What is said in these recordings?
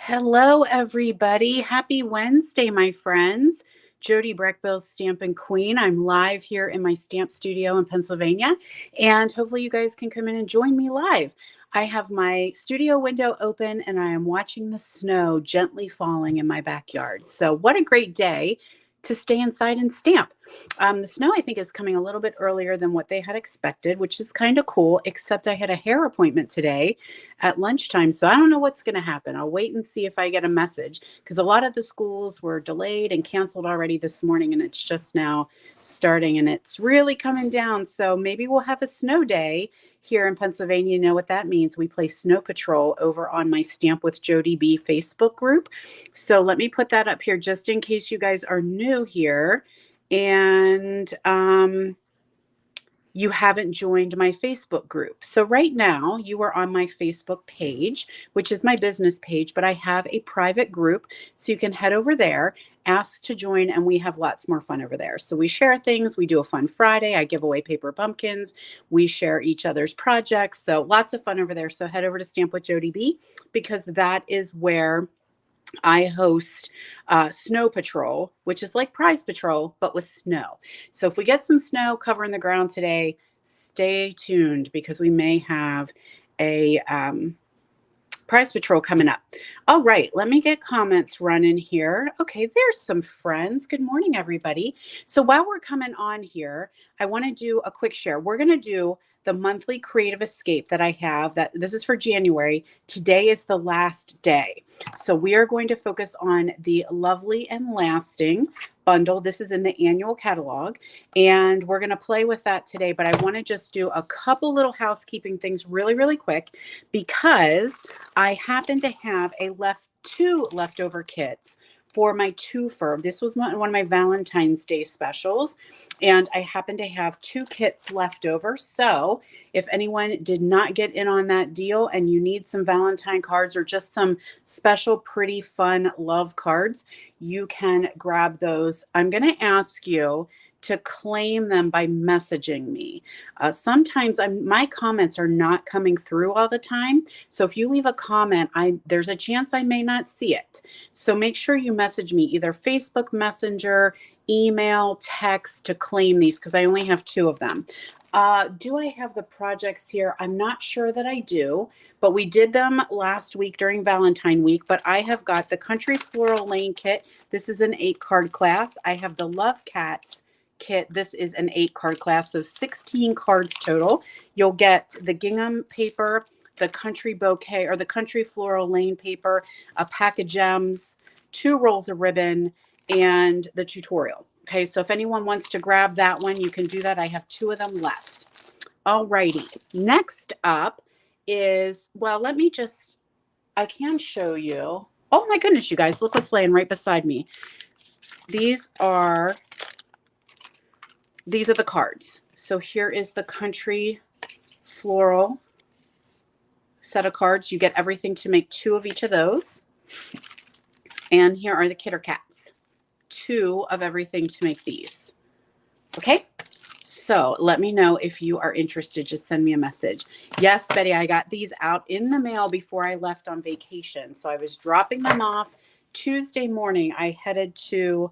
Hello, everybody. Happy Wednesday, my friends. Jody Breckbill's Stampin' Queen. I'm live here in my stamp studio in Pennsylvania, and hopefully you guys can come in and join me live. I have my studio window open and I am watching the snow gently falling in my backyard. So what a great day to stay inside and stamp. The snow, I think, is coming a little bit earlier than what they had expected, which is kind of cool, except I had a hair appointment today at lunchtime. So I don't know what's going to happen. I'll wait and see if I get a message because a lot of the schools were delayed and canceled already this morning, and it's just now starting and it's really coming down. So maybe we'll have a snow day here in Pennsylvania. You know what that means? We play Snow Patrol over on my Stamp with Jody B Facebook group. So let me put that up here just in case you guys are new here and you haven't joined my Facebook group. So right now you are on my Facebook page, which is my business page, but I have a private group. So you can head over there, ask to join, and we have lots more fun over there. So we share things. We do a fun Friday. I give away paper pumpkins. We share each other's projects. So lots of fun over there. So head over to Stamp with Jody B because that is where I host Snow Patrol, which is like Prize Patrol, but with snow. So if we get some snow covering the ground today, stay tuned because we may have a Prize Patrol coming up. All right, let me get comments running here. Okay, there's some friends. Good morning, everybody. So while we're coming on here, I want to do a quick share. We're going to do the monthly creative escape that I have. That this is for January. Today is the last day. So we are going to focus on the Lovely and Lasting bundle. This is in the annual catalog, and we're going to play with that today. But I want to just do a couple little housekeeping things really, really quick because I happen to have two leftover kits for my twofer. This was one of my Valentine's Day specials, and I happen to have two kits left over. So if anyone did not get in on that deal and you need some Valentine cards or just some special, pretty, fun love cards, you can grab those. I'm going to ask you to claim them by messaging me. Sometimes my comments are not coming through all the time. So if you leave a comment, there's a chance I may not see it. So make sure you message me either Facebook Messenger, email, text to claim these because I only have two of them. Do I have the projects here? I'm not sure that I do, but we did them last week during Valentine week, but I have got the Country Floral Lane kit. This is an 8-card class. I have the Love Cats kit. This is an 8-card class, so 16 cards total. You'll get the gingham paper, the country bouquet or the Country Floral Lane paper, a pack of gems, 2 rolls of ribbon, and the tutorial. Okay, so if anyone wants to grab that one, you can do that. I have 2 of them left. All righty. Next up is, well, I can show you. Oh my goodness, you guys, look what's laying right beside me. These are the cards. So here is the Country Floral set of cards. You get everything to make 2 of each of those. And here are the Kitter Cats. 2 of everything to make these. Okay, so let me know if you are interested. Just send me a message. Yes, Betty, I got these out in the mail before I left on vacation. So I was dropping them off Tuesday morning. I headed to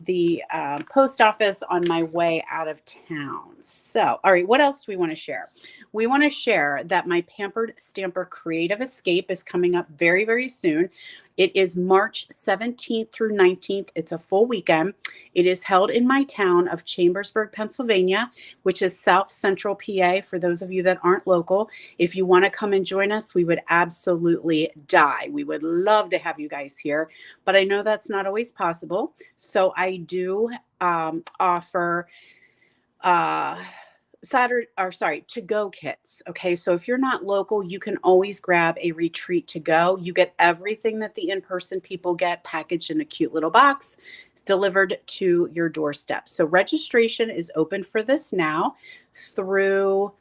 the post office on my way out of town. So, all right, what else do we want to share? We want to share that my Pampered Stamper Creative Escape is coming up very, very soon. It is March 17th through 19th. It's a full weekend. It is held in my town of Chambersburg, Pennsylvania, which is South Central PA for those of you that aren't local. If you want to come and join us, we would absolutely die. We would love to have you guys here, but I know that's not always possible. So I do offer to-go kits. Okay, so if you're not local, you can always grab a retreat to go. You get everything that the in-person people get packaged in a cute little box. It's delivered to your doorstep. So registration is open for this now through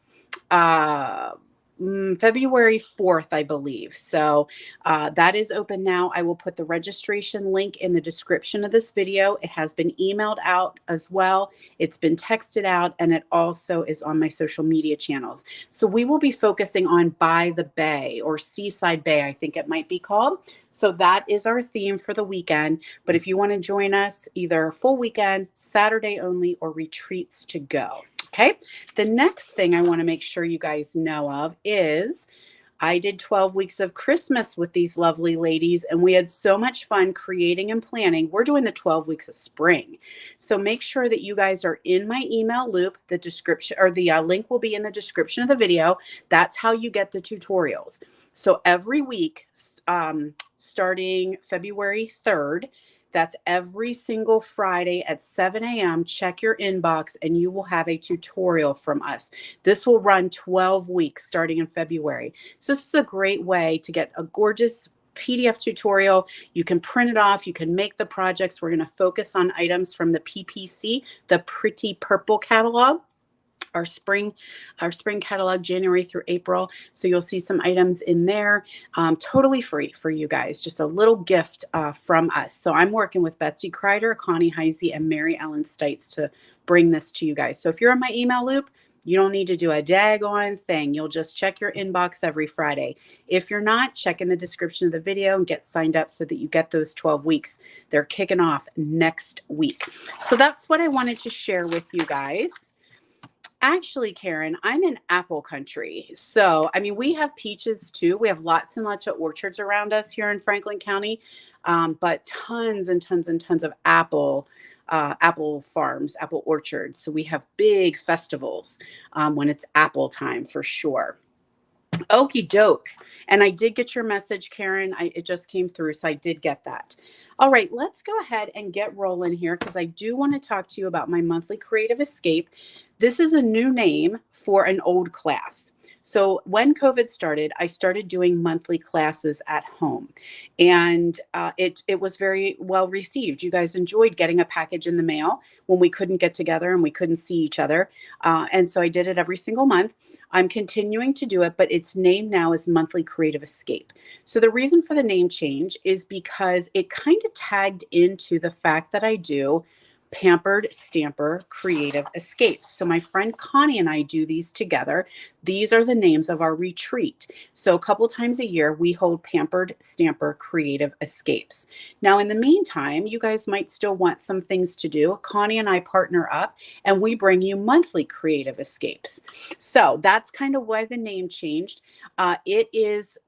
February 4th, I believe. So that is open now. I will put the registration link in the description of this video. It has been emailed out as well. It's been texted out, and it also is on my social media channels. So we will be focusing on By the Bay, or Seaside Bay, I think it might be called. So that is our theme for the weekend. But if you want to join us, either full weekend, Saturday only, or retreats to go. Okay. The next thing I want to make sure you guys know of is I did 12 weeks of Christmas with these lovely ladies, and we had so much fun creating and planning. We're doing the 12 weeks of spring. So make sure that you guys are in my email loop. The description, or the link will be in the description of the video. That's how you get the tutorials. So every week, starting February 3rd, that's every single Friday at 7 a.m. Check your inbox and you will have a tutorial from us. This will run 12 weeks starting in February. So this is a great way to get a gorgeous PDF tutorial. You can print it off. You can make the projects. We're going to focus on items from the PPC, the Pretty Purple catalog. Our spring catalog, January through April. So you'll see some items in there, totally free for you guys, just a little gift from us. So I'm working with Betsy Kreider, Connie Heisey, and Mary Ellen Stites to bring this to you guys. So if you're in my email loop, you don't need to do a daggone thing. You'll just check your inbox every Friday. If you're not, check in the description of the video and get signed up so that you get those 12 weeks. They're kicking off next week. So that's what I wanted to share with you guys. Actually, Karen, I'm in apple country. So, I mean, we have peaches too. We have lots and lots of orchards around us here in Franklin County, but tons and tons and tons of apple farms, apple orchards. So we have big festivals when it's apple time for sure. Okie doke. And I did get your message, Karen. It just came through, so I did get that. All right, let's go ahead and get rolling here because I do want to talk to you about my monthly creative escape. This is a new name for an old class. So when COVID started, I started doing monthly classes at home, and it was very well received. You guys enjoyed getting a package in the mail when we couldn't get together and we couldn't see each other. And so I did it every single month. I'm continuing to do it, but its name now is Monthly Creative Escape. So the reason for the name change is because it kind of tagged into the fact that I do Pampered Stamper Creative Escapes. So my friend Connie and I do these together. These are the names of our retreat. So a couple times a year, we hold Pampered Stamper Creative Escapes. Now, in the meantime, you guys might still want some things to do. Connie and I partner up and we bring you monthly creative escapes. So that's kind of why the name changed. It is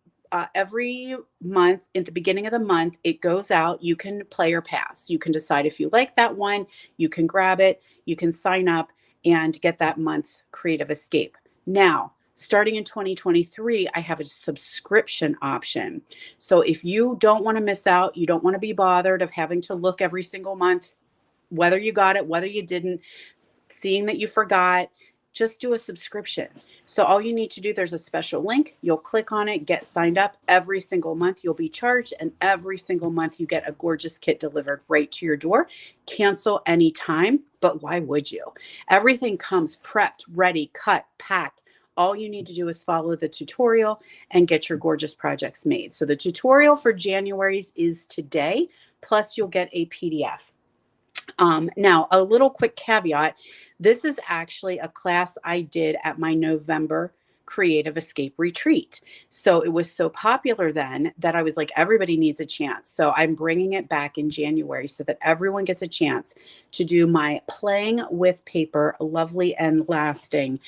every month, at the beginning of the month, it goes out. You can play or pass. You can decide if you like that one. You can grab it. You can sign up and get that month's creative escape. Now, starting in 2023, I have a subscription option. So if you don't want to miss out, you don't want to be bothered of having to look every single month, whether you got it, whether you didn't, seeing that you forgot, just do a subscription. So all you need to do, there's a special link. You'll click on it, get signed up. Every single month you'll be charged, and every single month you get a gorgeous kit delivered right to your door. Cancel anytime, but why would you? Everything comes prepped, ready, cut, packed. All you need to do is follow the tutorial and get your gorgeous projects made. So the tutorial for January's is today, plus you'll get a PDF. Now, a little quick caveat. This is actually a class I did at my November Creative Escape Retreat. So it was so popular then that I was like, everybody needs a chance. So I'm bringing it back in January so that everyone gets a chance to do my Playing with Paper Lovely and Lasting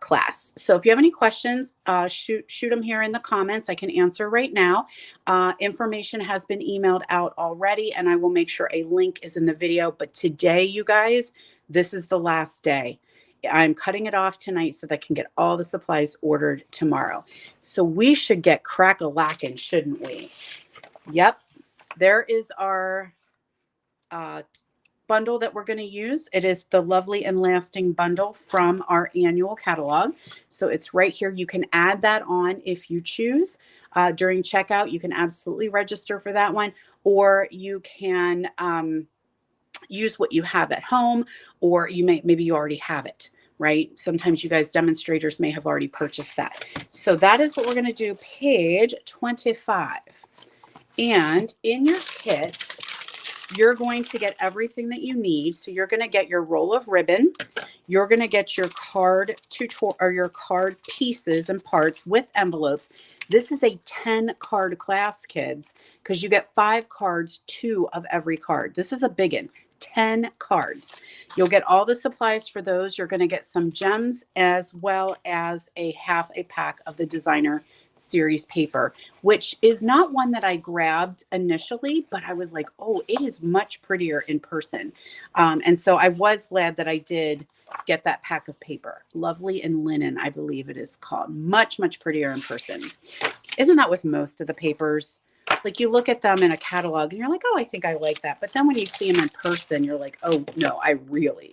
class. So if you have any questions, shoot them here in the comments. I can answer right now. Information has been emailed out already, and I will make sure a link is in the video. But today, you guys, this is the last day. I'm cutting it off tonight so that I can get all the supplies ordered tomorrow. So we should get crack-a-lackin', shouldn't we? Yep. There is our bundle that we're going to use. It is the Lovely and Lasting bundle from our annual catalog. So it's right here. You can add that on if you choose. During checkout, you can absolutely register for that one, or you can use what you have at home, or maybe you already have it. right? Sometimes you guys demonstrators may have already purchased that. So that is what we're going to do, page 25. And in your kit, you're going to get everything that you need. So you're going to get your roll of ribbon. You're going to get your card tutorial or your card pieces and parts with envelopes. This is a 10 card class, kids, because you get 5 cards, 2 of every card. This is a big one. 10 cards. You'll get all the supplies for those. You're going to get some gems as well as a half a pack of the designer series paper, which is not one that I grabbed initially, but I was like, oh, it is much prettier in person. And so I was glad that I did get that pack of paper. Lovely and Linen, I believe it is called. Much, much prettier in person. Isn't that with most of the papers? Like you look at them in a catalog and you're like, oh, I think I like that. But then when you see them in person, you're like, oh no, I really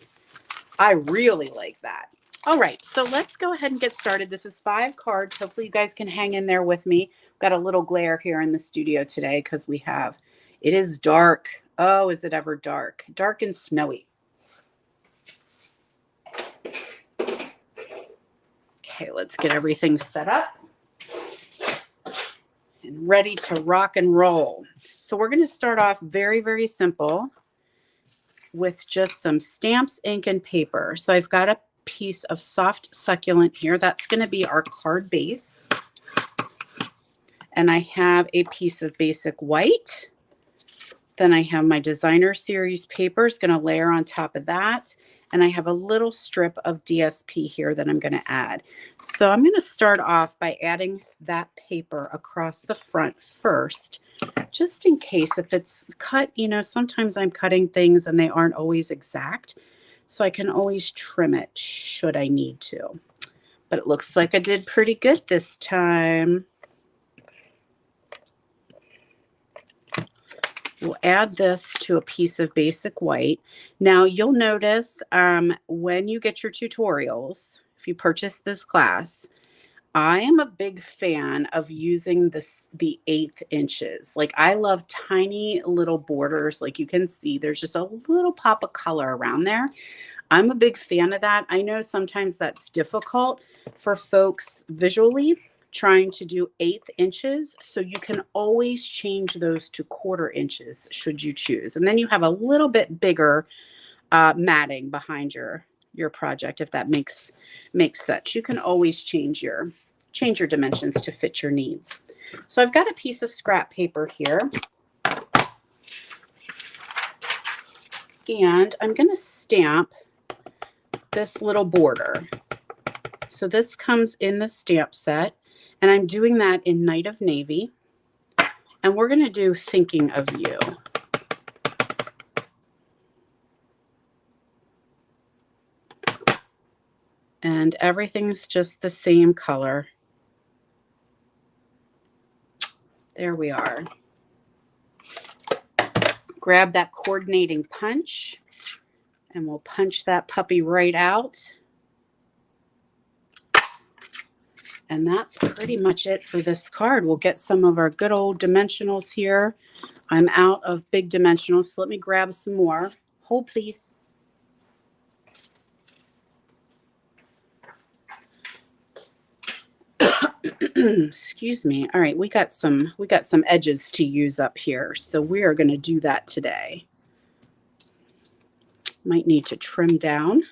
like that. All right, so let's go ahead and get started. This is 5 cards. Hopefully you guys can hang in there with me. Got a little glare here in the studio today because it is dark. Oh, is it ever dark? Dark and snowy. Okay, let's get everything set up and ready to rock and roll. So we're going to start off very, very simple with just some stamps, ink, and paper. So I've got a piece of soft succulent here. That's going to be our card base. And I have a piece of basic white. Then I have my designer series paper. It's going to layer on top of that. And I have a little strip of DSP here that I'm going to add. So I'm going to start off by adding that paper across the front first, just in case if it's cut, you know, sometimes I'm cutting things and they aren't always exact. So I can always trim it should I need to. But it looks like I did pretty good this time. We'll add this to a piece of basic white. Now you'll notice when you get your tutorials, if you purchase this class, I am a big fan of using the 1/8 inches. Like I love tiny little borders. Like you can see there's just a little pop of color around there. I'm a big fan of that. I know sometimes that's difficult for folks visually trying to do 1/8 inches. So you can always change those to 1/4 inches should you choose. And then you have a little bit bigger matting behind your project, if that makes sense. You can always change your dimensions to fit your needs. So I've got a piece of scrap paper here. And I'm going to stamp this little border. So this comes in the stamp set. And I'm doing that in Night of Navy. And we're going to do Thinking of You. And everything's just the same color. There we are. Grab that coordinating punch. And we'll punch that puppy right out. And that's pretty much it for this card. We'll get some of our good old dimensionals here. I'm out of big dimensionals, so let me grab some more. Hold, please. Excuse me. All right, we got some edges to use up here, so we are going to do that today. Might need to trim down.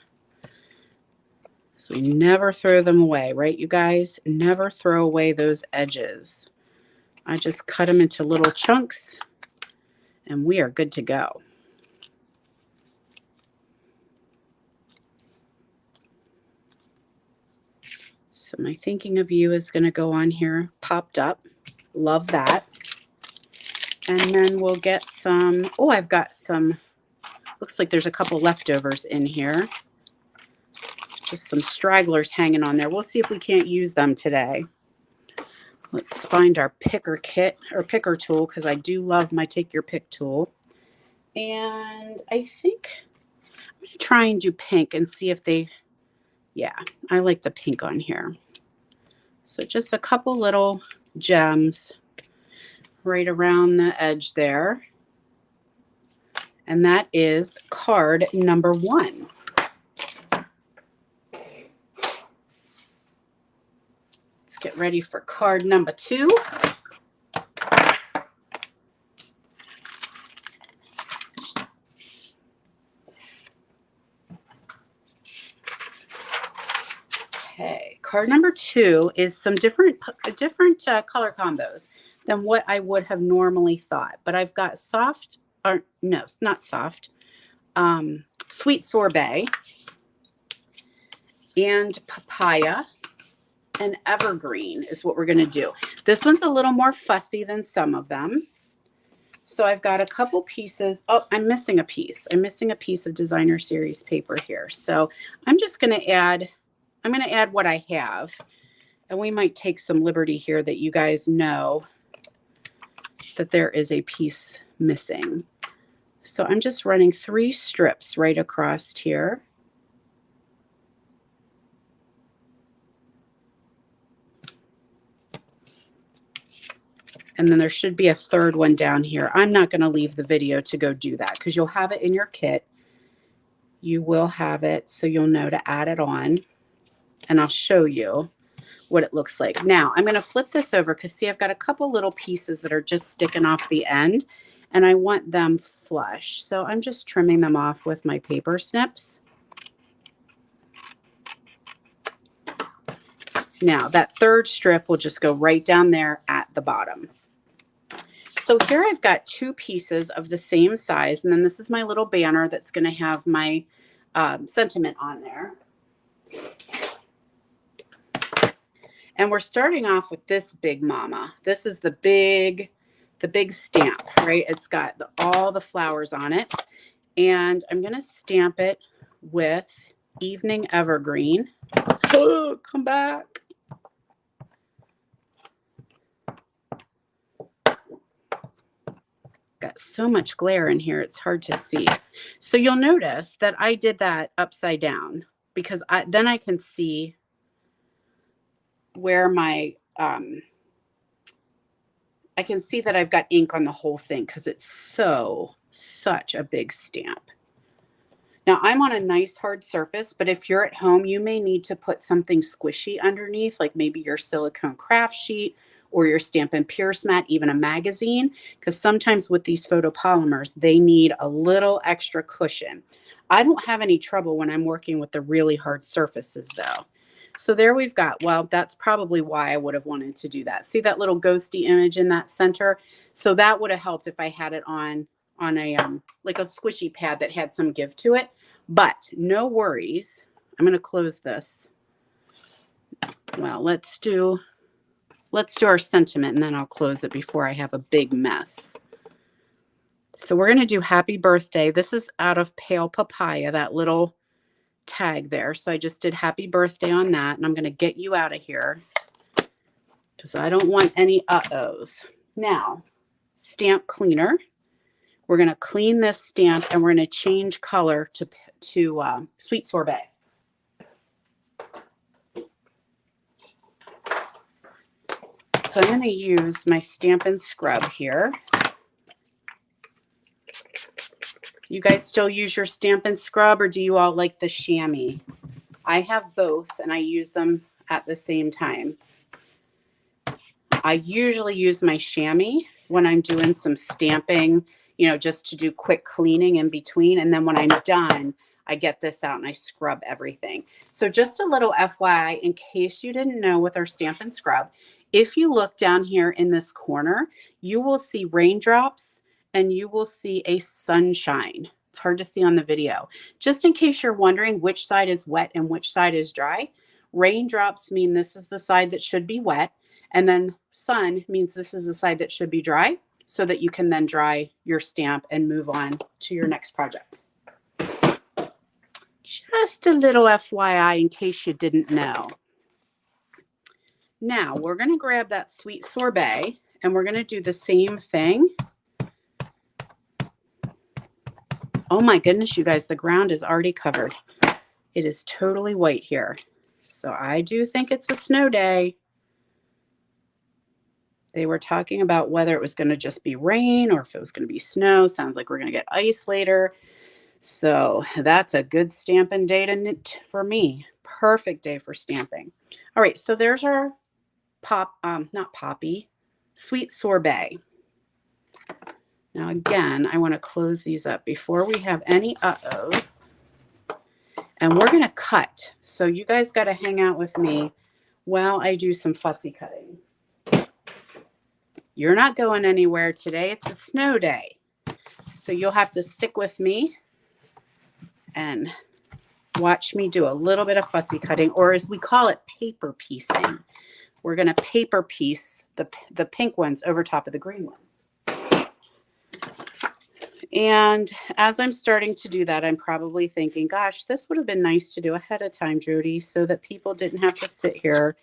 So we never throw them away, right, you guys? Never throw away those edges. I just cut them into little chunks, and we are good to go. So my Thinking of You is going to go on here, popped up. Love that. And then we'll get some, oh, I've got some, looks like there's a couple leftovers in here. Just some stragglers hanging on there. We'll see if we can't use them today. Let's find our picker kit or picker tool, because I do love my take your pick tool. And I think I'm going to try and do pink and see if they, yeah, I like the pink on here. So just a couple little gems right around the edge there. And that is card number 1. Let's get ready for card number 2. Okay, card number 2 is some different color combos than what I would have normally thought. But I've got soft, or no, it's not soft, sweet sorbet and papaya and evergreen is what we're going to do. This one's a little more fussy than some of them. So I've got a couple pieces. Oh, I'm missing a piece. I'm missing a piece of designer series paper here. So I'm just going to add, I'm going to add what I have. And we might take some liberty here that you guys know that there is a piece missing. So I'm just running 3 strips right across here. And then there should be a third one down here. I'm not going to leave the video to go do that because you'll have it in your kit. You will have it so you'll know to add it on. And I'll show you what it looks like. Now, I'm going to flip this over because, see, I've got a couple little pieces that are just sticking off the end. And I want them flush. So I'm just trimming them off with my paper snips. Now, that third strip will just go right down there at the bottom. So here I've got 2 pieces of the same size, and then this is my little banner that's going to have my sentiment on there. And we're starting off with this big mama. This is the big stamp, right? It's got all the flowers on it. And I'm going to stamp it with Evening Evergreen. Oh, come back. Got so much glare in here, it's hard to see. So you'll notice that I did that upside down because then I can see where my, I can see that I've got ink on the whole thing because it's such a big stamp. Now I'm on a nice hard surface, but if you're at home, you may need to put something squishy underneath, like maybe your silicone craft sheet or your Stampin' Pierce mat, even a magazine, because sometimes with these photopolymers, they need a little extra cushion. I don't have any trouble when I'm working with the really hard surfaces though. So there we've got, well, that's probably why I would have wanted to do that. See that little ghosty image in that center? So that would have helped if I had it on a, like a squishy pad that had some give to it, but no worries. I'm going to close this. Well, let's do our sentiment and then I'll close it before I have a big mess. So we're going to do happy birthday. This is out of Pale Papaya, that little tag there. So I just did happy birthday on that. And I'm going to get you out of here because I don't want any uh-ohs. Now, stamp cleaner. We're going to clean this stamp and we're going to change color to Sweet Sorbet. So I'm going to use my Stampin' Scrub here. You guys still use your Stampin' Scrub or do you all like the chamois? I have both and I use them at the same time. I usually use my chamois when I'm doing some stamping, you know, just to do quick cleaning in between. And then when I'm done, I get this out and I scrub everything. So just a little FYI, in case you didn't know with our Stampin' Scrub, if you look down here in this corner, you will see raindrops and you will see a sunshine. It's hard to see on the video. Just in case you're wondering which side is wet and which side is dry, raindrops mean this is the side that should be wet. And then sun means this is the side that should be dry so that you can then dry your stamp and move on to your next project. Just a little FYI in case you didn't know. Now we're going to grab that Sweet Sorbet and we're going to do the same thing. Oh my goodness, you guys, the ground is already covered. It is totally white here. So I do think it's a snow day. They were talking about whether it was going to just be rain or if it was going to be snow. Sounds like we're going to get ice later. So that's a good stamping day for me. Perfect day for stamping. All right, so there's our not poppy, sweet sorbet. Now again, I want to close these up before we have any uh-ohs. And we're going to cut. So you guys got to hang out with me while I do some fussy cutting. You're not going anywhere today. It's a snow day. So you'll have to stick with me and watch me do a little bit of fussy cutting, or as we call it, paper piecing. We're going to paper piece the pink ones over top of the green ones. And as I'm starting to do that, I'm probably thinking, gosh, this would have been nice to do ahead of time, Jody, so that people didn't have to sit here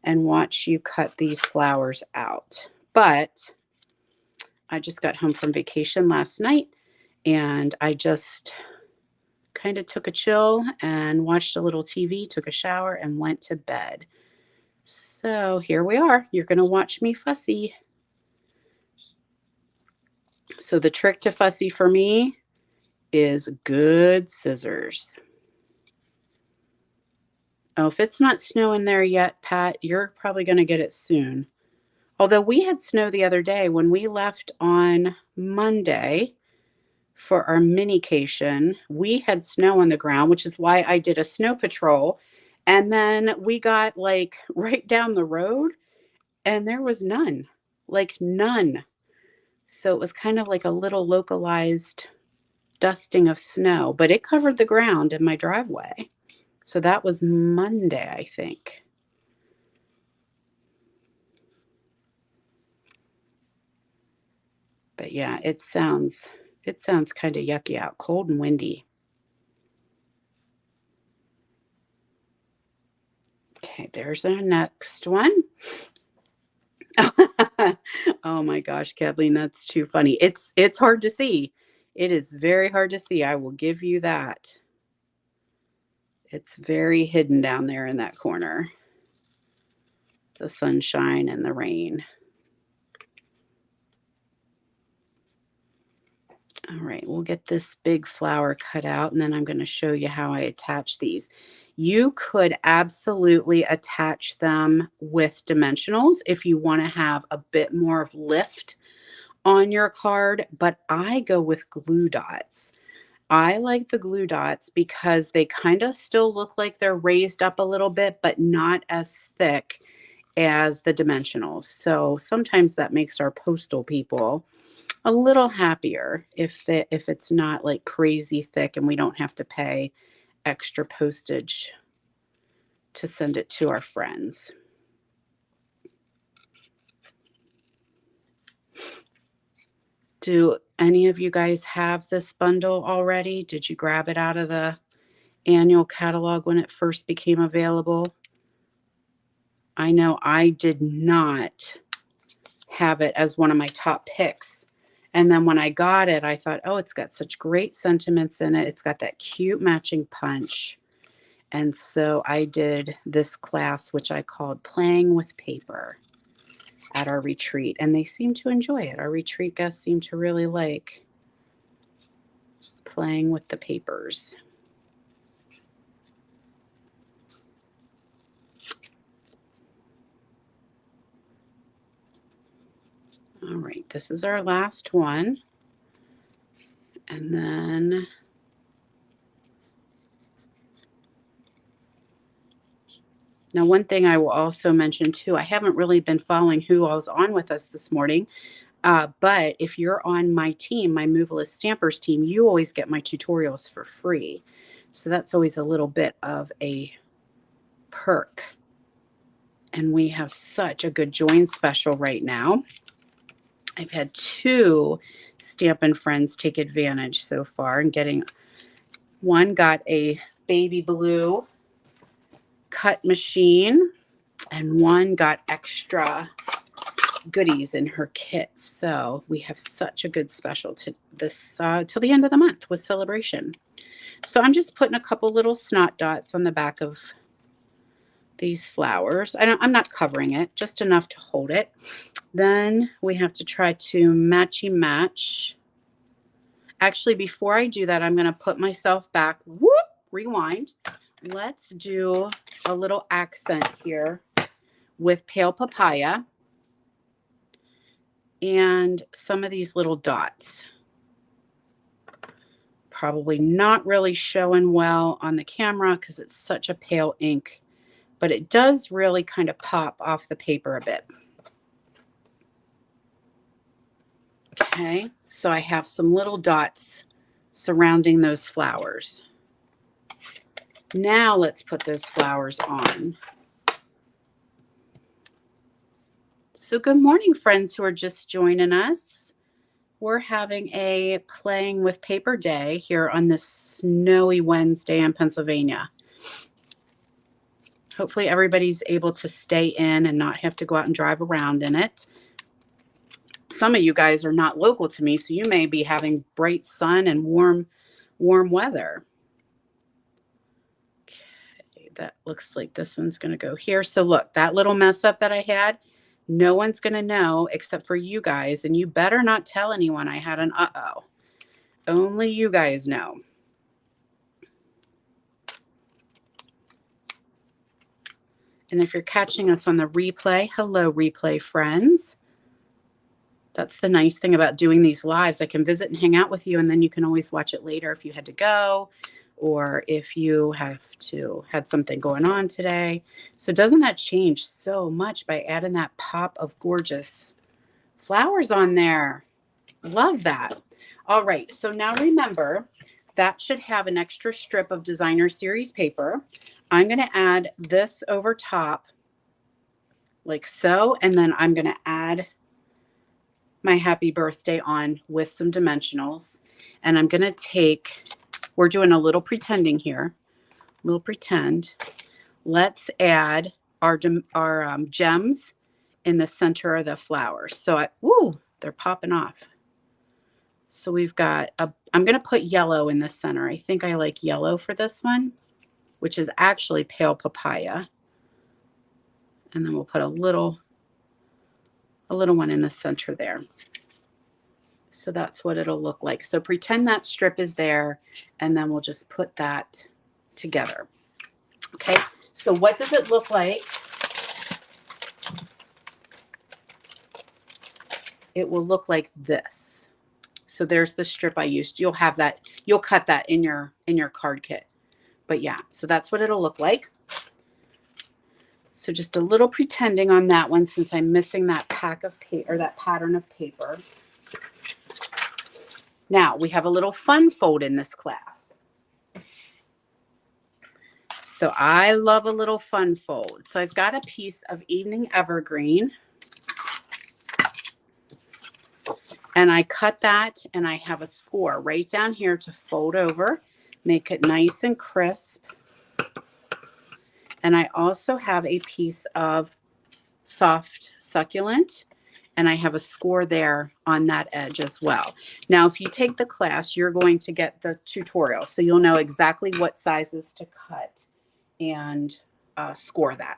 and watch you cut these flowers out. But I just got home from vacation last night, and I just kind of took a chill and watched a little TV, took a shower, and went to bed. So here we are. You're going to watch me fussy. So the trick to fussy for me is good scissors. Oh, if it's not snowing there yet, Pat, you're probably going to get it soon. Although we had snow the other day when we left on Monday for our minication, we had snow on the ground, which is why I did a snow patrol. And then we got like right down the road and there was none, like none. So it was kind of like a little localized dusting of snow, but it covered the ground in my driveway. So that was Monday, I think. But yeah, it sounds kind of yucky out, cold and windy. Okay, there's our next one. Oh my gosh, Kathleen, that's too funny. It's hard to see. It is very hard to see. I will give you that. It's very hidden down there in that corner. The sunshine and the rain. All right, we'll get this big flower cut out, and then I'm going to show you how I attach these. You could absolutely attach them with dimensionals if you want to have a bit more of lift on your card, but I go with glue dots. I like the glue dots because they kind of still look like they're raised up a little bit, but not as thick as the dimensionals. So sometimes that makes our postal people a little happier if it's not like crazy thick and we don't have to pay extra postage to send it to our friends. Do any of you guys have this bundle already? Did you grab it out of the annual catalog when it first became available? I know I did not have it as one of my top picks. And then when I got it, I thought, oh, it's got such great sentiments in it. It's got that cute matching punch. And so I did this class, which I called Playing with Paper at our retreat. And they seemed to enjoy it. Our retreat guests seemed to really like playing with the papers. All right, this is our last one. And then now one thing I will also mention too, I haven't really been following who was on with us this morning, but if you're on my team, my Moveless Stampers team, you always get my tutorials for free. So that's always a little bit of a perk. And we have such a good join special right now. I've had 2 Stampin' friends take advantage so far and getting, one got a baby blue cut machine and one got extra goodies in her kit. So we have such a good special to this till the end of the month with celebration. So I'm just putting a couple little snot dots on the back of these flowers. I'm not covering it, just enough to hold it. Then we have to try to matchy match. Actually, before I do that, I'm going to put myself back. Whoop, rewind. Let's do a little accent here with pale papaya and some of these little dots. Probably not really showing well on the camera because it's such a pale ink, but it does really kind of pop off the paper a bit. Okay, so I have some little dots surrounding those flowers. Now let's put those flowers on. So good morning, friends who are just joining us. We're having a playing with paper day here on this snowy Wednesday in Pennsylvania. Hopefully everybody's able to stay in and not have to go out and drive around in it. Some of you guys are not local to me, so you may be having bright sun and warm weather. Okay, that looks like this one's going to go here. So look, that little mess up that I had, no one's going to know except for you guys, and you better not tell anyone I had an uh-oh. Only you guys know. And if you're catching us on the replay, hello, replay friends. That's the nice thing about doing these lives. I can visit and hang out with you, and then you can always watch it later if you had to go or if you had something going on today. So doesn't that change so much by adding that pop of gorgeous flowers on there? Love that. All right, so now remember, that should have an extra strip of designer series paper. I'm going to add this over top like so, and then I'm going to add my happy birthday on with some dimensionals. And I'm going to take, we're doing a little pretending here, little pretend. Let's add our gems in the center of the flowers. So they're popping off. So we've got, I'm going to put yellow in the center. I think I like yellow for this one, which is actually pale papaya. And then we'll put a little one in the center there. So that's what it'll look like. So pretend that strip is there, and then we'll just put that together. Okay, so what does it look like? It will look like this. So there's the strip I used. You'll have that, you'll cut that in your card kit. But yeah, so that's what it'll look like. So just a little pretending on that one since I'm missing that pack of paper, or that pattern of paper. Now we have a little fun fold in this class. So I love a little fun fold. So I've got a piece of evening evergreen. And I cut that, and I have a score right down here to fold over, make it nice and crisp. And I also have a piece of soft succulent, and I have a score there on that edge as well. Now, if you take the class, you're going to get the tutorial, so you'll know exactly what sizes to cut and score that.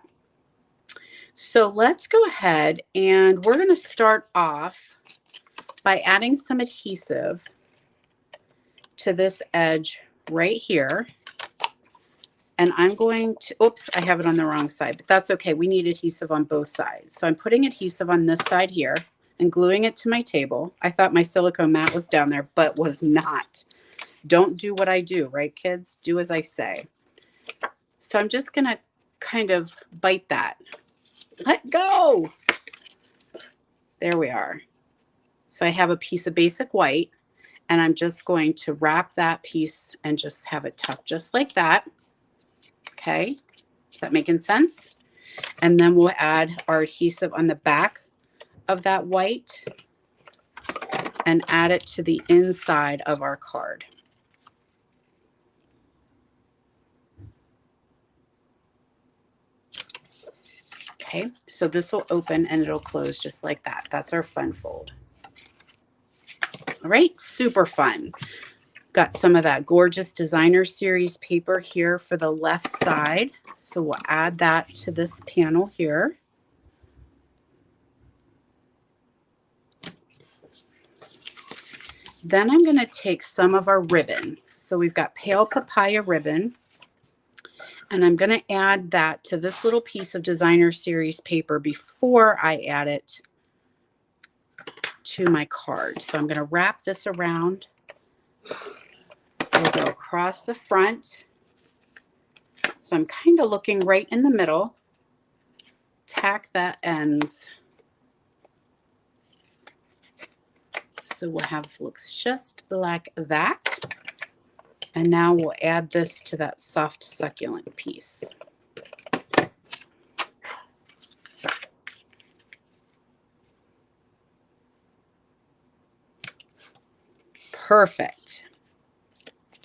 So let's go ahead, and we're going to start off by adding some adhesive to this edge right here. And I'm going to, oops, I have it on the wrong side, but that's okay. We need adhesive on both sides. So I'm putting adhesive on this side here and gluing it to my table. I thought my silicone mat was down there, but was not. Don't do what I do, right, kids? Do as I say. So I'm just going to kind of bite that. Let go. There we are. So I have a piece of basic white, and I'm just going to wrap that piece and just have it tucked just like that. Okay, is that making sense? And then we'll add our adhesive on the back of that white and add it to the inside of our card. Okay, so this will open and it'll close just like that. That's our fun fold. All right, super fun. Got some of that gorgeous designer series paper here for the left side. So we'll add that to this panel here. Then I'm going to take some of our ribbon. So we've got pale papaya ribbon. And I'm going to add that to this little piece of designer series paper before I add it to my card. So I'm going to wrap this around. We'll go across the front. So I'm kind of looking right in the middle. Tack that ends. So we'll have, looks just like that. And now we'll add this to that soft succulent piece. Perfect.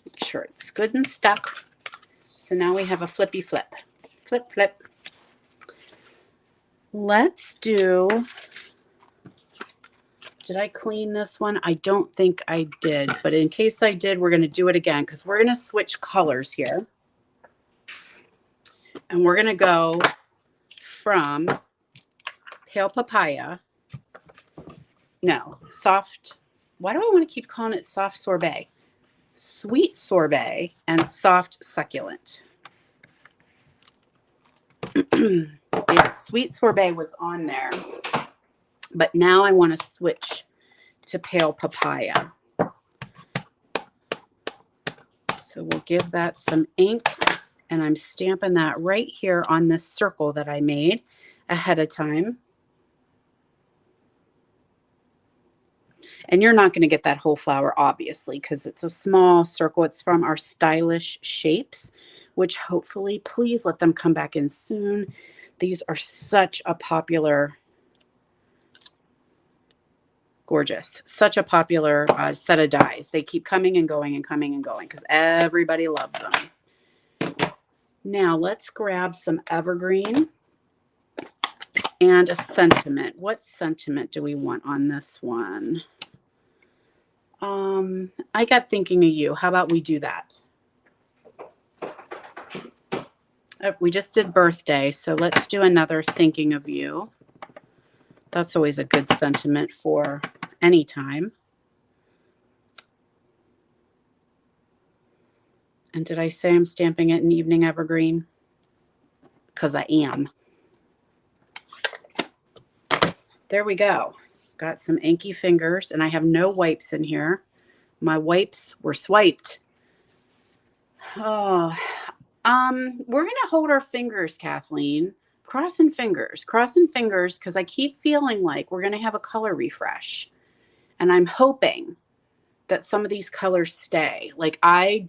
Make sure it's good and stuck. So now we have a flippy flip. Flip, flip. Let's do, did I clean this one? I don't think I did, but in case I did, we're going to do it again because we're going to switch colors here. And we're going to go from pale papaya. No, soft. Why do I want to keep calling it soft sorbet? Sweet sorbet and soft succulent. Yeah, sweet sorbet was on there, but now I want to switch to pale papaya. So we'll give that some ink, and I'm stamping that right here on this circle that I made ahead of time. And you're not going to get that whole flower, obviously, because it's a small circle. It's from our Stylish Shapes, which hopefully, please let them come back in soon. These are such a popular, gorgeous, such a popular set of dies. They keep coming and going and coming and going because everybody loves them. Now let's grab some evergreen and a sentiment. What sentiment do we want on this one? I got thinking of you. How about we do that? We just did birthday, so let's do another thinking of you. That's always a good sentiment for any time. And did I say I'm stamping it in evening evergreen? Because I am. There we go. Got some inky fingers, and I have no wipes in here. My wipes were swiped. Oh, we're going to hold our fingers, Kathleen. Crossing fingers, because I keep feeling like we're going to have a color refresh. And I'm hoping that some of these colors stay. Like I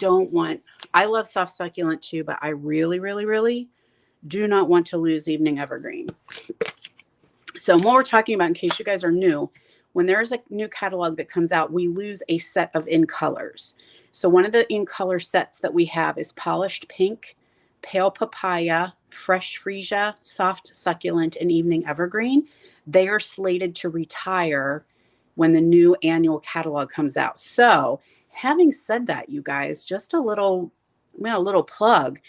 love soft succulent too, but I really, really, really do not want to lose evening evergreen. So what we're talking about, in case you guys are new, when there's a new catalog that comes out, we lose a set of in colors. So one of the in color sets that we have is polished pink, pale papaya, fresh freesia, soft succulent, and evening evergreen. They are slated to retire when the new annual catalog comes out. So having said that, you guys, just a little plug.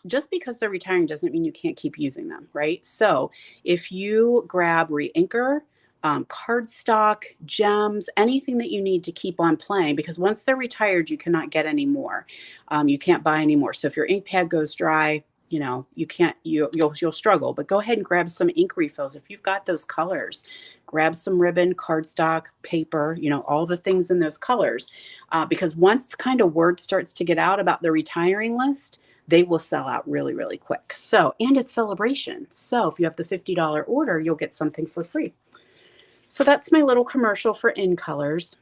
Just because they're retiring doesn't mean you can't keep using them, right? So if you grab reinker, cardstock, gems, anything that you need to keep on playing, because once they're retired, you cannot get any more. You can't buy any more. So if your ink pad goes dry, you know, you'll struggle, but go ahead and grab some ink refills. If you've got those colors, grab some ribbon, cardstock, paper, you know, all the things in those colors, because once kind of word starts to get out about the retiring list, they will sell out really, really quick. So, and it's celebration. So if you have the $50 order, you'll get something for free. So that's my little commercial for in colors.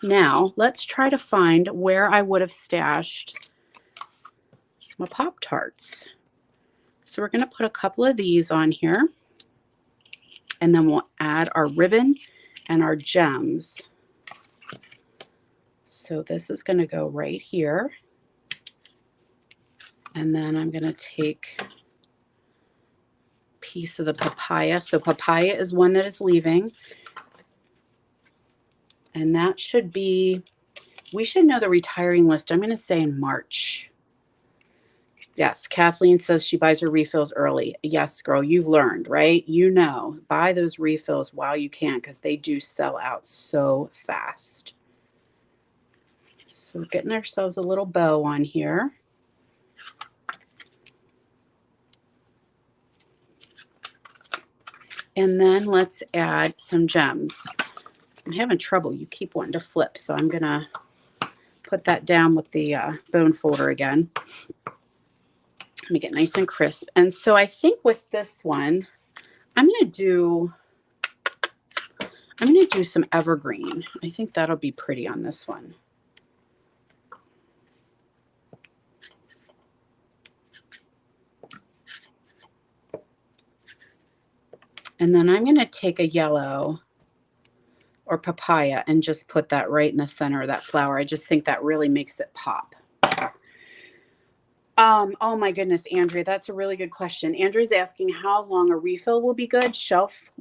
Now let's try to find where I would have stashed my Pop-Tarts. So we're going to put a couple of these on here, and then we'll add our ribbon and our gems. So this is going to go right here. And then I'm going to take a piece of the papaya. So papaya is one that is leaving. And that should be, we should know the retiring list. I'm going to say in March. Yes, Kathleen says she buys her refills early. Yes, girl, you've learned, right? You know, buy those refills while you can because they do sell out so fast. So we're getting ourselves a little bow on here. And then let's add some gems. I'm having trouble. You keep wanting to flip, so I'm going to put that down with the bone folder again. Make it nice and crisp. And so I think with this one, I'm going to do some evergreen. I think that'll be pretty on this one. And then I'm going to take a yellow or papaya and just put that right in the center of that flower. I just think that really makes it pop. Oh my goodness, Andrea, that's a really good question. Andrea's asking how long a refill will be good. Shelf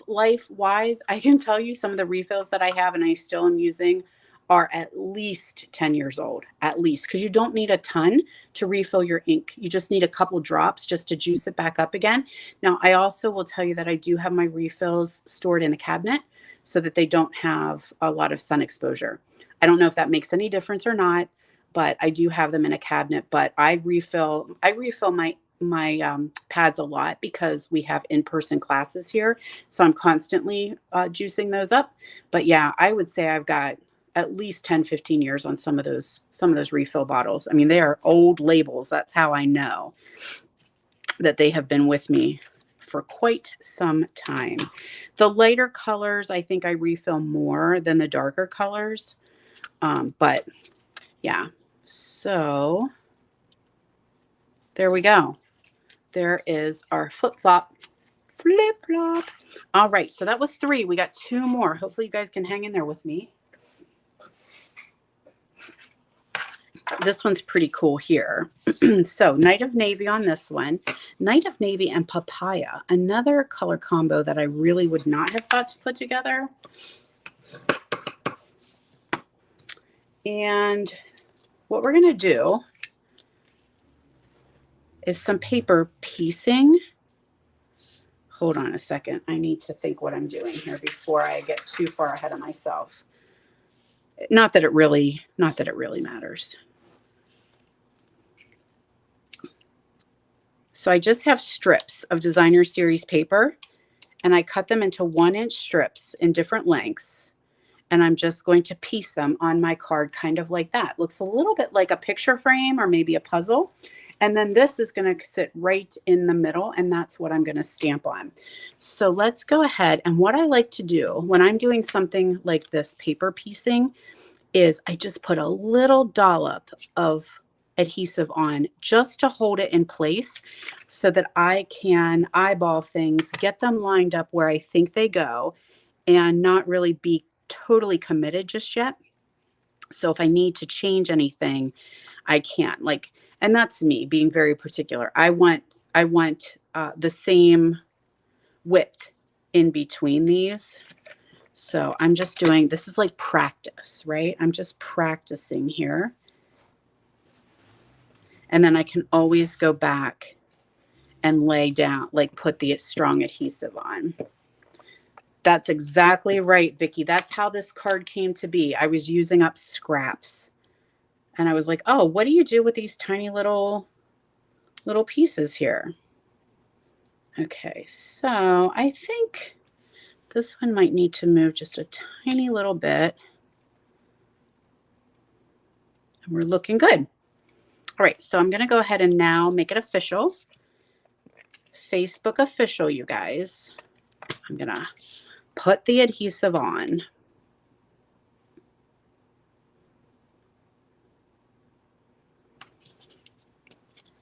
life wise, I can tell you some of the refills that I have and I still am using are at least 10 years old, at least, because you don't need a ton to refill your ink. You just need a couple drops just to juice it back up again. Now, I also will tell you that I do have my refills stored in a cabinet so that they don't have a lot of sun exposure. I don't know if that makes any difference or not, but I do have them in a cabinet. But I refill my pads a lot because we have in-person classes here. So I'm constantly juicing those up. But yeah, I would say I've got at least 10, 15 years on some of those refill bottles. I mean, they are old labels. That's how I know that they have been with me for quite some time. The lighter colors, I think I refill more than the darker colors. But yeah, so there we go. There is our flip-flop. Flip-flop. All right, so that was 3. We got 2 more. Hopefully you guys can hang in there with me. This one's pretty cool here. So Night of Navy on this one. Night of Navy and Papaya. Another color combo that I really would not have thought to put together. And what we're going to do is some paper piecing. Hold on a second. I need to think what I'm doing here before I get too far ahead of myself. Not that it really matters. So I just have strips of Designer Series paper and I cut them into 1-inch strips in different lengths. And I'm just going to piece them on my card kind of like that. Looks a little bit like a picture frame or maybe a puzzle. And then this is going to sit right in the middle, and that's what I'm going to stamp on. So let's go ahead. And what I like to do when I'm doing something like this paper piecing is I just put a little dollop of adhesive on just to hold it in place so that I can eyeball things, get them lined up where I think they go, and not really be totally committed just yet. So if I need to change anything, I can't. And that's me being very particular. I want the same width in between these. So I'm just doing, this is like practice, right? I'm just practicing here. And then I can always go back and lay down, put the strong adhesive on. That's exactly right, Vicki. That's how this card came to be. I was using up scraps. And I was like, oh, what do you do with these tiny little pieces here? Okay, so I think this one might need to move just a tiny little bit. And we're looking good. All right, so I'm going to go ahead and now make it official. Facebook official, you guys. I'm going to put the adhesive on.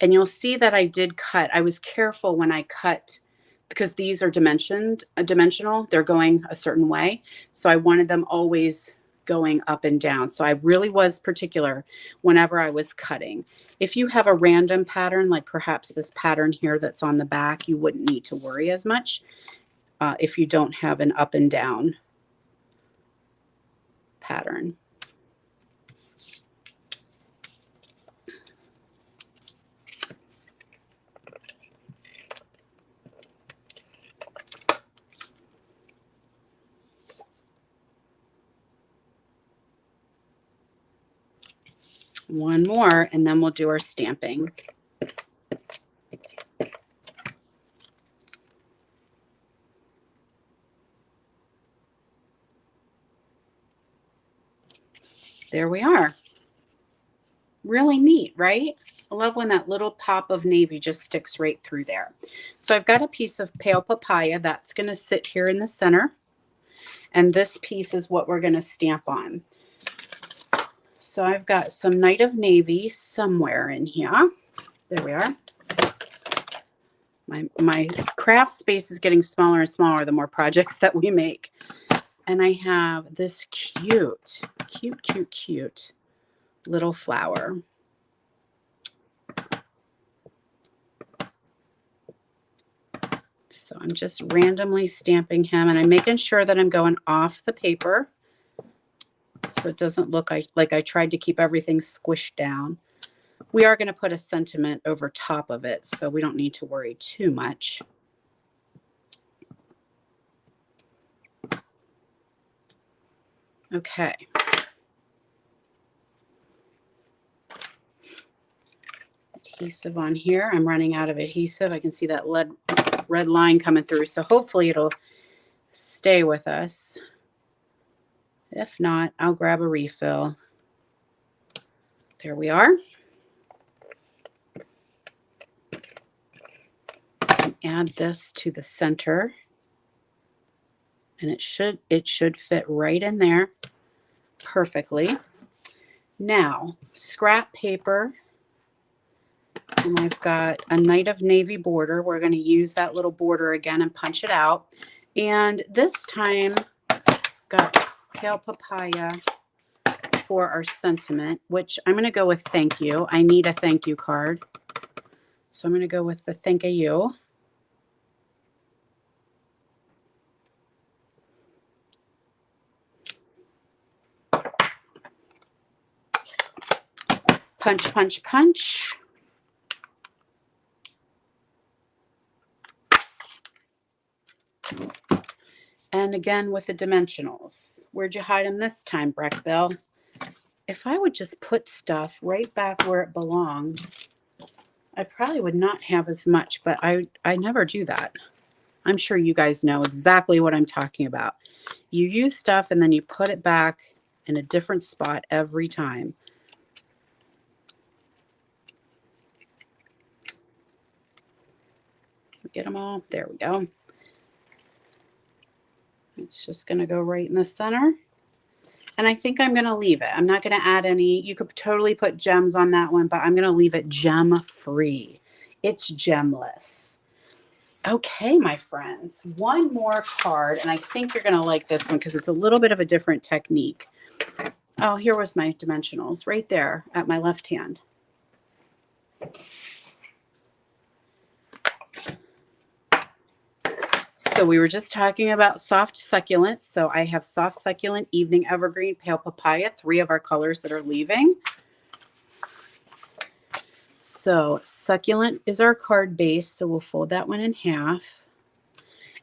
And you'll see that I did cut. I was careful when I cut because these are dimensional. They're going a certain way. So I wanted them always going up and down. So I really was particular whenever I was cutting. If you have a random pattern, like perhaps this pattern here that's on the back, you wouldn't need to worry as much if you don't have an up and down pattern. One more, and then we'll do our stamping. There we are. Really neat, right? I love when that little pop of navy just sticks right through there. So I've got a piece of pale papaya that's going to sit here in the center. And this piece is what we're going to stamp on. So I've got some Night of Navy somewhere in here. There we are. My craft space is getting smaller and smaller the more projects that we make. And I have this cute little flower. So I'm just randomly stamping him, and I'm making sure that I'm going off the paper so it doesn't look like I tried to keep everything squished down. We are going to put a sentiment over top of it, so we don't need to worry too much. Okay. Adhesive on here. I'm running out of adhesive. I can see that red line coming through, so hopefully it'll stay with us. If not, I'll grab a refill. There we are. Add this to the center, and it should fit right in there perfectly. Now, scrap paper, and I've got a Night of Navy border. We're going to use that little border again and punch it out. And this time, got pale papaya for our sentiment, which I'm going to go with thank you. I need a thank you card. So I'm going to go with the thank you. Punch, punch, punch. And again with the dimensionals. Where'd you hide them this time, Breck Bill? If I would just put stuff right back where it belonged, I probably would not have as much, but I never do that. I'm sure you guys know exactly what I'm talking about. You use stuff and then you put it back in a different spot every time. Get them all. There we go. It's just going to go right in the center. And I think I'm going to leave it. I'm not going to add any. You could totally put gems on that one, but I'm going to leave it gem free. It's gemless. Okay, my friends, one more card, and I think you're going to like this one because it's a little bit of a different technique. Oh, here was my dimensionals right there at my left hand. So we were just talking about soft succulents. So I have soft succulent, evening evergreen, pale papaya, 3 of our colors that are leaving. So succulent is our card base. So we'll fold that one in half.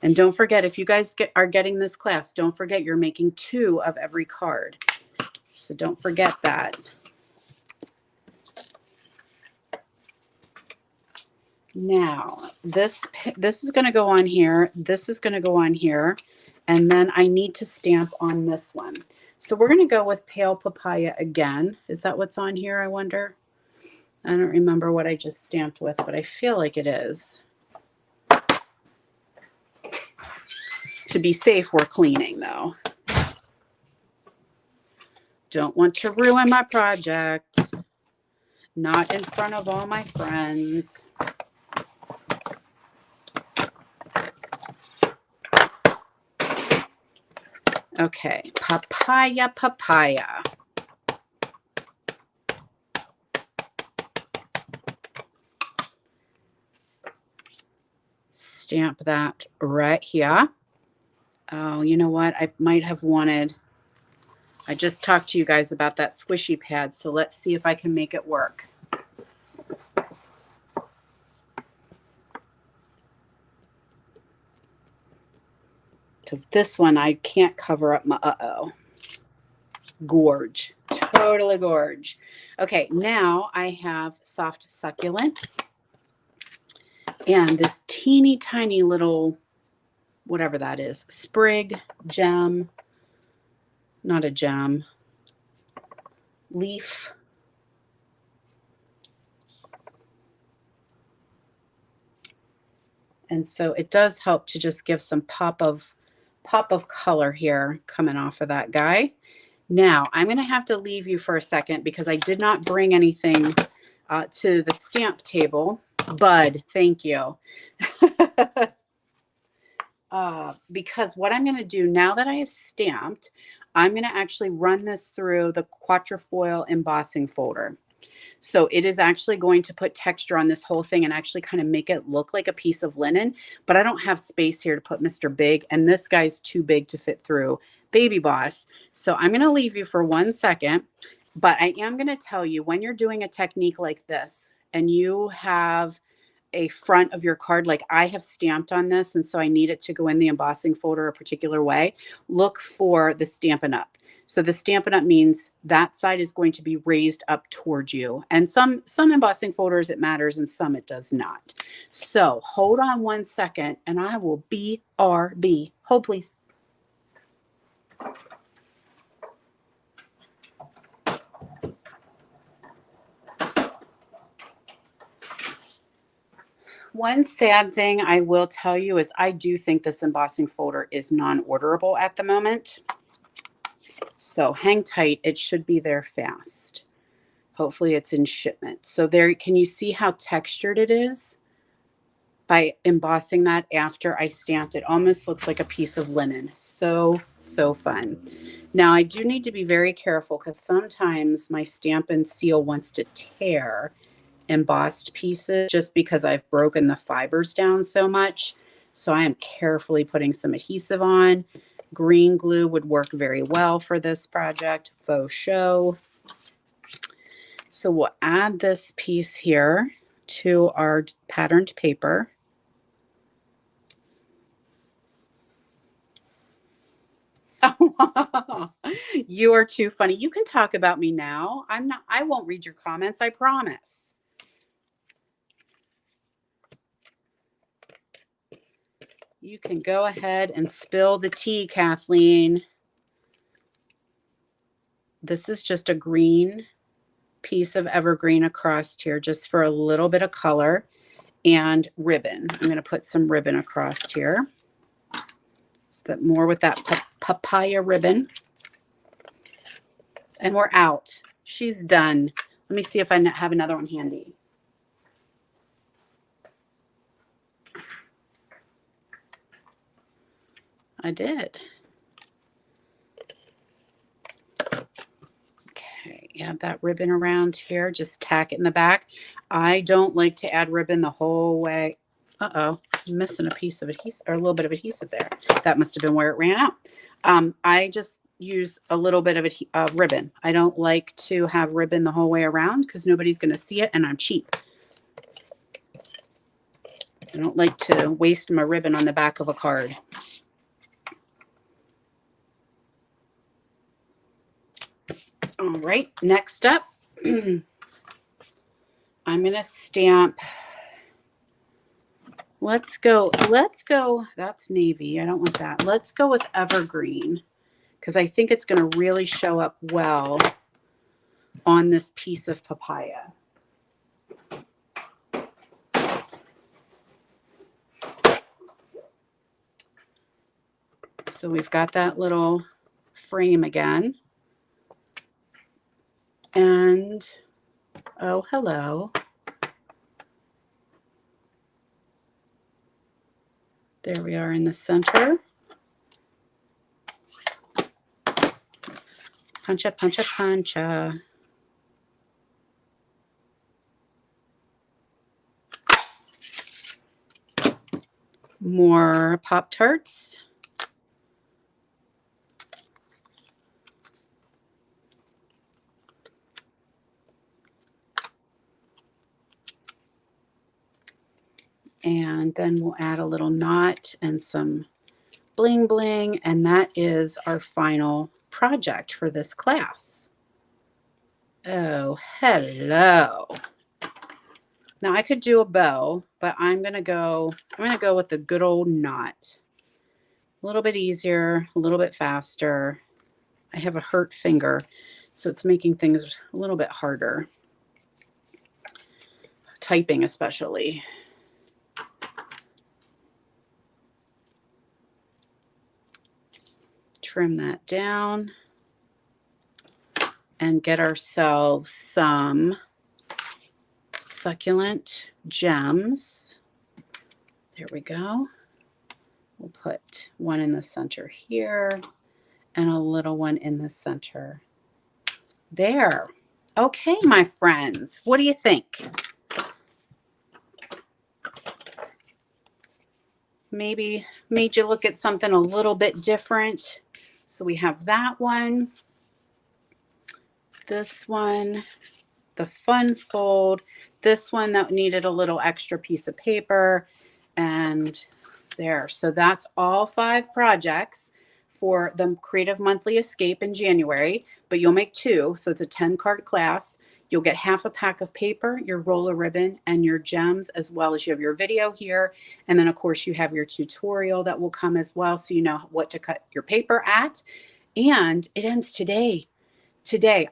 And don't forget, if you guys are getting this class, don't forget you're making 2 of every card. So don't forget that. Now, this is going to go on here. This is going to go on here. And then I need to stamp on this one. So we're going to go with pale papaya again. Is that what's on here, I wonder? I don't remember what I just stamped with, but I feel like it is. To be safe, we're cleaning, though. Don't want to ruin my project. Not in front of all my friends. Okay, papaya, papaya. Stamp that right here. Oh, you know what? I might have wanted, I just talked to you guys about that squishy pad, so let's see if I can make it work. Because this one, I can't cover up my, gorge. Totally gorge. Okay, now I have soft succulent. And this teeny tiny little, whatever that is, sprig, gem, not a gem. leaf. And so it does help to just give some pop of color here coming off of that guy. Now I'm going to have to leave you for a second because I did not bring anything to the stamp table. Bud, thank you. Because what I'm going to do now that I have stamped, I'm going to actually run this through the quatrefoil embossing folder. So it is actually going to put texture on this whole thing and actually kind of make it look like a piece of linen. But I don't have space here to put Mr. Big, and this guy's too big to fit through Baby Boss. So I'm going to leave you for 1 second, but I am going to tell you, when you're doing a technique like this and you have a front of your card, like I have stamped on this, and so I need it to go in the embossing folder a particular way, look for the Stampin' Up. So the Stampin' Up means that side is going to be raised up towards you. And some embossing folders it matters and some it does not. So hold on 1 second and I will BRB. Hold please. One sad thing I will tell you is I do think this embossing folder is non-orderable at the moment. So hang tight. It should be there fast. Hopefully it's in shipment. So there, can you see how textured it is? By embossing that after I stamped, it almost looks like a piece of linen. So fun. Now I do need to be very careful because sometimes my Stampin' Seal wants to tear embossed pieces just because I've broken the fibers down so much. So I am carefully putting some adhesive on. Green glue would work very well for this project, faux show. So we'll add this piece here to our patterned paper. You are too funny. You can talk about me now. I won't read your comments, I promise. You can go ahead and spill the tea, Kathleen. This is just a green piece of evergreen across here just for a little bit of color and ribbon. I'm going to put some ribbon across here. So that more with that papaya ribbon. And we're out. She's done. Let me see if I have another one handy. I did. Okay, add that ribbon around here. Just tack it in the back. I don't like to add ribbon the whole way. Uh-oh, I'm missing a piece of adhesive, or a little bit of adhesive there. That must have been where it ran out. I just use a little bit of ribbon. I don't like to have ribbon the whole way around because nobody's going to see it and I'm cheap. I don't like to waste my ribbon on the back of a card. All right, next up, I'm going to stamp. Let's go, that's navy. I don't want that. Let's go with evergreen because I think it's going to really show up well on this piece of papaya. So we've got that little frame again. And, oh, hello. There we are in the center. Puncha, puncha, puncha. More Pop-Tarts. And then we'll add a little knot and some bling bling, and that is our final project for this class. Oh, hello. Now I could do a bow, but I'm gonna go with the good old knot. A little bit easier, a little bit faster. I have a hurt finger, So it's making things a little bit harder. Typing especially. Trim that down and get ourselves some succulent gems. There we go. We'll put one in the center here and a little one in the center there. Okay, my friends, what do you think? Maybe made you look at something a little bit different. So we have that one, this one, the fun fold, this one that needed a little extra piece of paper, and there. So that's all 5 projects for the Creative Monthly Escape in January, but you'll make 2. So it's a 10-card class. You'll get half a pack of paper, your roller ribbon, and your gems, as well as you have your video here. And then, of course, you have your tutorial that will come as well, so you know what to cut your paper at. And it ends today.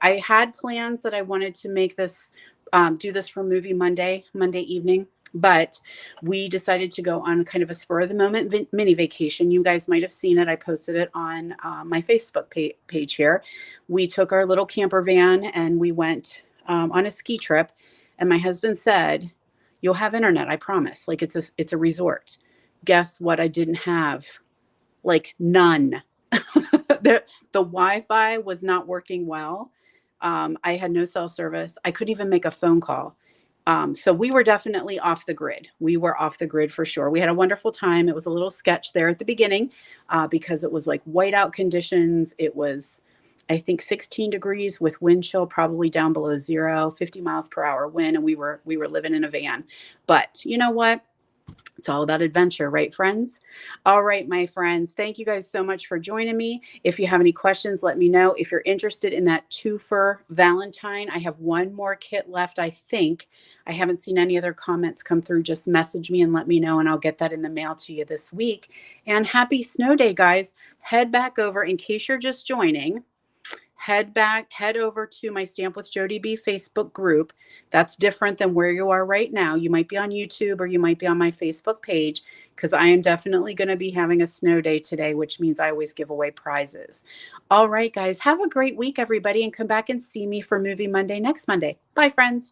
I had plans that I wanted to make this, do this for Movie Monday evening, but we decided to go on kind of a spur of the moment mini vacation. You guys might have seen it. I posted it on my Facebook page here. We took our little camper van and we went on a ski trip. And my husband said, "You'll have internet, I promise. Like it's a resort." Guess what? I didn't have, like, none. The Wi-Fi was not working well. I had no cell service. I couldn't even make a phone call. So we were definitely off the grid. We were off the grid for sure. We had a wonderful time. It was a little sketch there at the beginning because it was like whiteout conditions. It was, I think, 16 degrees with wind chill probably down below 0, 50 miles per hour wind, and we were living in a van. But you know what? It's all about adventure, right, friends? All right, my friends, thank you guys so much for joining me. If you have any questions, let me know. If you're interested in that twofer Valentine, I have one more kit left, I think. I haven't seen any other comments come through. Just message me and let me know, and I'll get that in the mail to you this week. And happy snow day, guys. Head back over, in case you're just joining, head over to my Stamp with Jody B Facebook group. That's different than where you are right now. You might be on YouTube or you might be on my Facebook page, because I am definitely going to be having a snow day today, which means I always give away prizes. All right, guys, have a great week, everybody, and come back and see me for Movie Monday next Monday. Bye, friends.